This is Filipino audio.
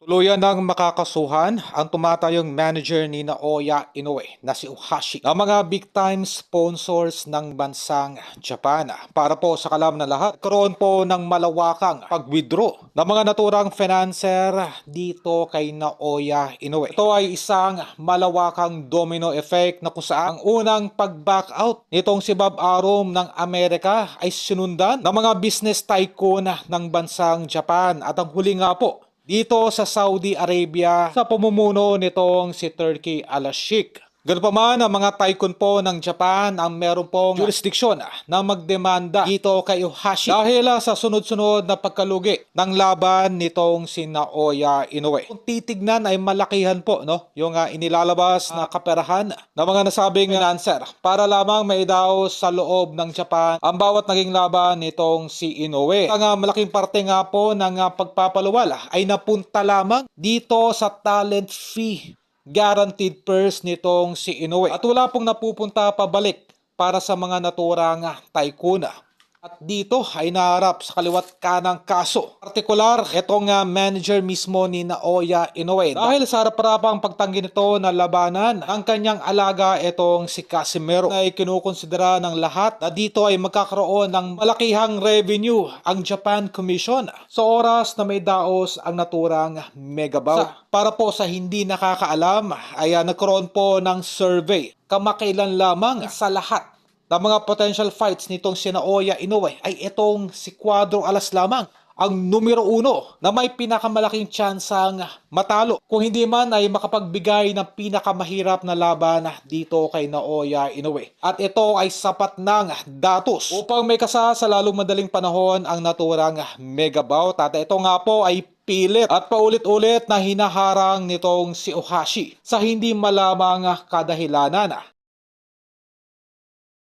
Tuluyan ng makakasuhan ang tumatayong manager ni Naoya Inoue na si Uhashi ang mga big-time sponsors ng bansang Japan. Para po sa kalam na lahat, karoon po ng malawakang pag-withdraw ng mga naturang financer dito kay Naoya Inoue. Ito ay isang malawakang domino effect na kung saan ang unang pag-back out nitong si Bob Arum ng Amerika ay sinundan ng mga business tycoon ng bansang Japan at ang huli nga po dito sa Saudi Arabia sa pamumuno nitong si Turkey al-Sheikh. Ganun pa man, ang mga tycoon po ng Japan ang meron pong jurisdiksyon na magdemanda dito kay Uhashi dahil sa sunod-sunod na pagkalugi ng laban nitong si Naoya Inoue. Kung titignan ay malakihan po yung inilalabas na kaperahan ng mga nasabing financer para lamang maidaos sa loob ng Japan ang bawat naging laban nitong si Inoue. Ang malaking parte nga po ng pagpapaluwal ay napunta lamang dito sa talent fee guaranteed purse nitong si Inoue. At wala pong napupunta pabalik para sa mga naturang tycoon. At dito ay naharap sa kaliwat kanang kaso. Partikular, itong manager mismo ni Naoya Inoue. Dahil sa harap-harapang pagtanggi nito na labanan ang kanyang alaga itong si Casimero na ay kinukonsidera ng lahat na dito ay magkakaroon ng malakihang revenue ang Japan Commission sa oras na may daos ang naturang megabout. Para po sa hindi nakakaalam ay nagkaroon po ng survey kamakailan lamang sa lahat na mga potential fights nitong si Naoya Inoue ay itong si Cuadro Alas lamang ang numero 1 na may pinakamalaking tsansang matalo. Kung hindi man ay makapagbigay ng pinakamahirap na laban dito kay Naoya Inoue. At ito ay sapat ng datos upang may kasa sa lalong madaling panahon ang naturang megabout. At ito nga po ay pilit at paulit-ulit na hinaharang nitong si Uhashi sa hindi malamang kadahilanan.